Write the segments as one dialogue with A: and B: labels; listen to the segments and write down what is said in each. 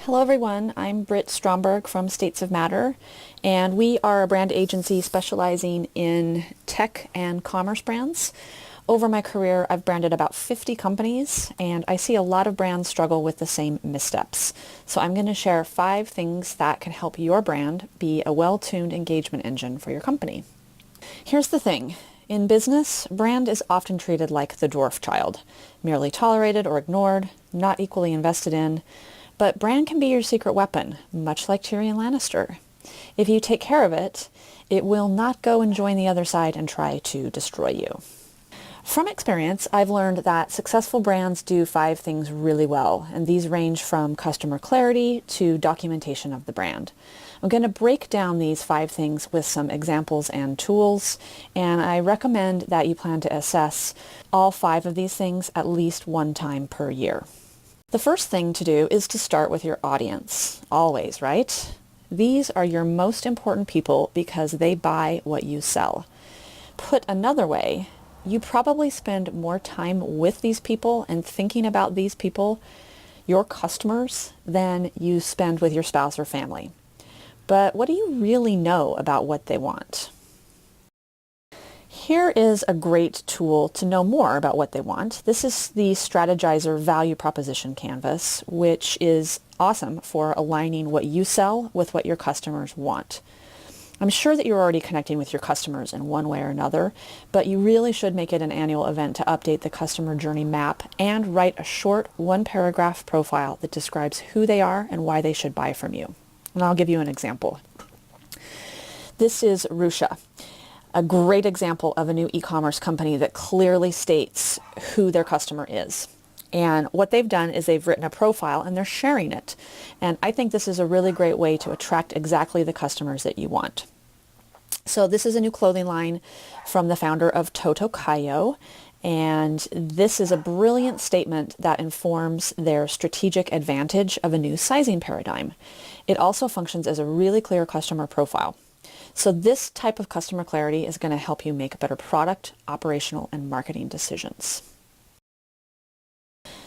A: Hello everyone, I'm Britt Stromberg from StatesOfMatter, and we are a brand agency specializing in tech and commerce brands. Over my career, I've branded about 50 companies, and I see a lot of brands struggle with the same missteps. So I'm going to share 5 things that can help your brand be a well-tuned engagement engine for your company. Here's the thing. In business, brand is often treated like the dwarf child, merely tolerated or ignored, not equally invested in. But brand can be your secret weapon, much like Tyrion Lannister. If you take care of it, it will not go and join the other side and try to destroy you. From experience, I've learned that successful brands do 5 things really well, and these range from customer clarity to documentation of the brand. I'm going to break down these 5 things with some examples and tools, and I recommend that you plan to assess all 5 of these things at least one time per year. The first thing to do is to start with your audience, always, right? These are your most important people because they buy what you sell. Put another way, you probably spend more time with these people and thinking about these people, your customers, than you spend with your spouse or family. But what do you really know about what they want? Here is a great tool to know more about what they want. This is the Strategizer Value Proposition Canvas, which is awesome for aligning what you sell with what your customers want. I'm sure that you're already connecting with your customers in one way or another, but you really should make it an annual event to update the customer journey map and write a short 1-paragraph profile that describes who they are and why they should buy from you. And I'll give you an example. This is Russia. A great example of a new e-commerce company that clearly states who their customer is. And what they've done is they've written a profile and they're sharing it. And I think this is a really great way to attract exactly the customers that you want. So this is a new clothing line from the founder of Toto Kayo. And this is a brilliant statement that informs their strategic advantage of a new sizing paradigm. It also functions as a really clear customer profile. So this type of customer clarity is going to help you make better product, operational, and marketing decisions.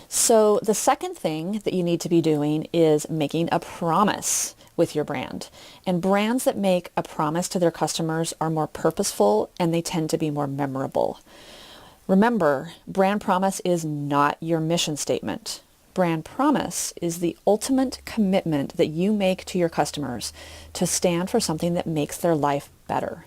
A: So the second thing that you need to be doing is making a promise with your brand. And brands that make a promise to their customers are more purposeful and they tend to be more memorable. Remember, brand promise is not your mission statement. Brand promise is the ultimate commitment that you make to your customers to stand for something that makes their life better.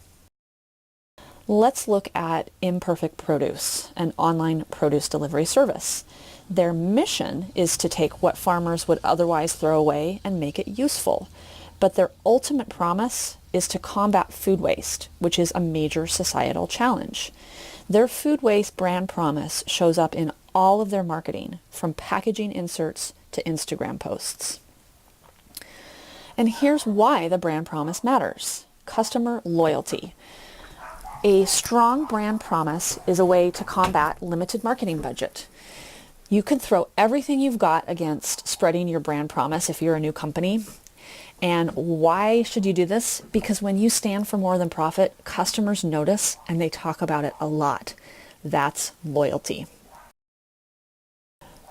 A: Let's look at Imperfect Produce, an online produce delivery service. Their mission is to take what farmers would otherwise throw away and make it useful. But their ultimate promise is to combat food waste, which is a major societal challenge. Their food waste brand promise shows up in all of their marketing, from packaging inserts to Instagram posts. And here's why the brand promise matters. Customer loyalty. A strong brand promise is a way to combat limited marketing budget. You can throw everything you've got against spreading your brand promise if you're a new company. And why should you do this? Because when you stand for more than profit, customers notice and they talk about it a lot. That's loyalty.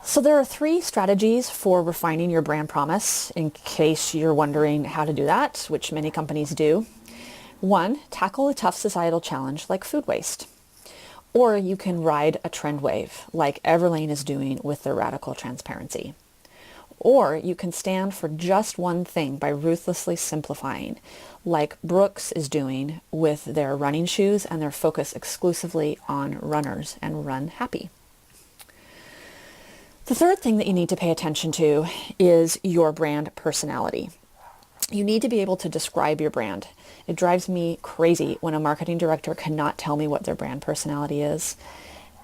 A: So there are 3 strategies for refining your brand promise, in case you're wondering how to do that, which many companies do. 1, tackle a tough societal challenge like food waste. Or you can ride a trend wave, like Everlane is doing with their radical transparency. Or you can stand for just one thing by ruthlessly simplifying, like Brooks is doing with their running shoes and their focus exclusively on runners and run happy. The third thing that you need to pay attention to is your brand personality. You need to be able to describe your brand. It drives me crazy when a marketing director cannot tell me what their brand personality is.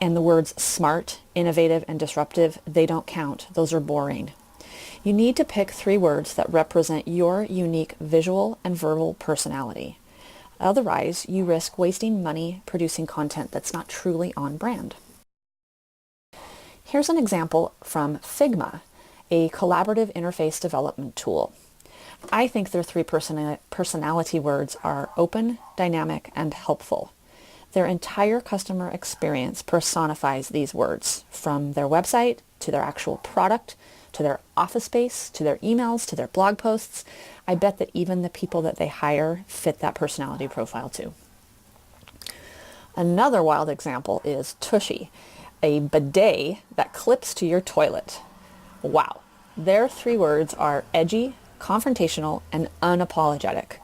A: And the words smart, innovative, and disruptive, they don't count. Those are boring. You need to pick 3 words that represent your unique visual and verbal personality. Otherwise, you risk wasting money producing content that's not truly on brand. Here's an example from Figma, a collaborative interface development tool. I think their 3 personality words are open, dynamic, and helpful. Their entire customer experience personifies these words, from their website to their actual product to their office space, to their emails, to their blog posts. I bet that even the people that they hire fit that personality profile too. Another wild example is Tushy, a bidet that clips to your toilet. Wow. Their 3 words are edgy, confrontational, and unapologetic.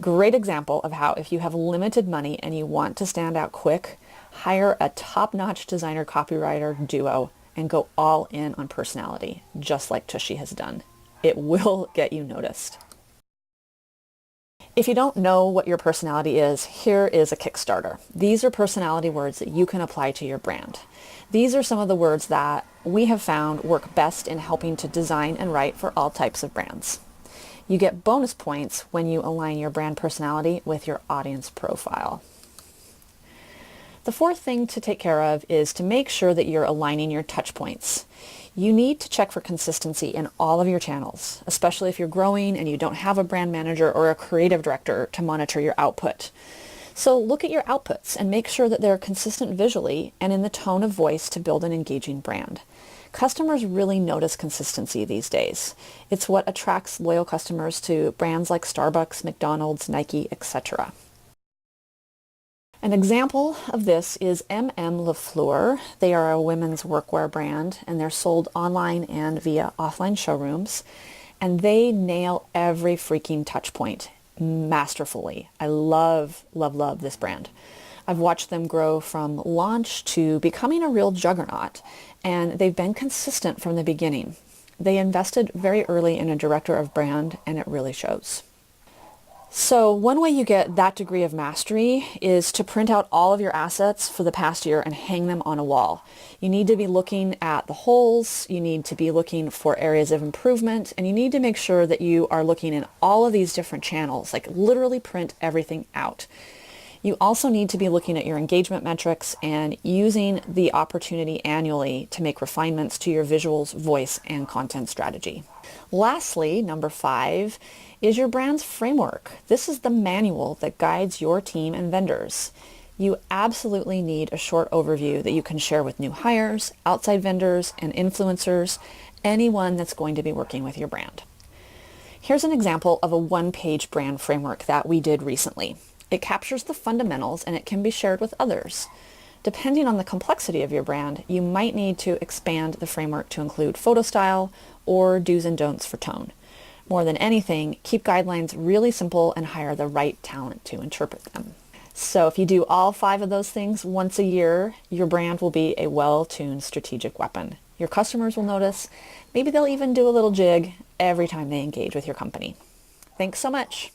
A: Great example of how if you have limited money and you want to stand out quick, hire a top-notch designer copywriter duo and go all in on personality, just like Tushy has done. It will get you noticed. If you don't know what your personality is, here is a Kickstarter. These are personality words that you can apply to your brand. These are some of the words that we have found work best in helping to design and write for all types of brands. You get bonus points when you align your brand personality with your audience profile. The 4th thing to take care of is to make sure that you're aligning your touch points. You need to check for consistency in all of your channels, especially if you're growing and you don't have a brand manager or a creative director to monitor your output. So look at your outputs and make sure that they're consistent visually and in the tone of voice to build an engaging brand. Customers really notice consistency these days. It's what attracts loyal customers to brands like Starbucks, McDonald's, Nike, etc. An example of this is MM LaFleur. They are a women's workwear brand and they're sold online and via offline showrooms. And they nail every freaking touch point masterfully. I love, love, love this brand. I've watched them grow from launch to becoming a real juggernaut, and they've been consistent from the beginning. They invested very early in a director of brand, and it really shows. So one way you get that degree of mastery is to print out all of your assets for the past year and hang them on a wall. You need to be looking at the holes, you need to be looking for areas of improvement, and you need to make sure that you are looking in all of these different channels, like literally print everything out. You also need to be looking at your engagement metrics and using the opportunity annually to make refinements to your visuals, voice, and content strategy. Lastly, number 5 is your brand's framework. This is the manual that guides your team and vendors. You absolutely need a short overview that you can share with new hires, outside vendors, and influencers, anyone that's going to be working with your brand. Here's an example of a 1-page brand framework that we did recently. It captures the fundamentals and it can be shared with others. Depending on the complexity of your brand, you might need to expand the framework to include photo style or do's and don'ts for tone. More than anything, keep guidelines really simple and hire the right talent to interpret them. So if you do all 5 of those things once a year, your brand will be a well-tuned strategic weapon. Your customers will notice. Maybe they'll even do a little jig every time they engage with your company. Thanks so much.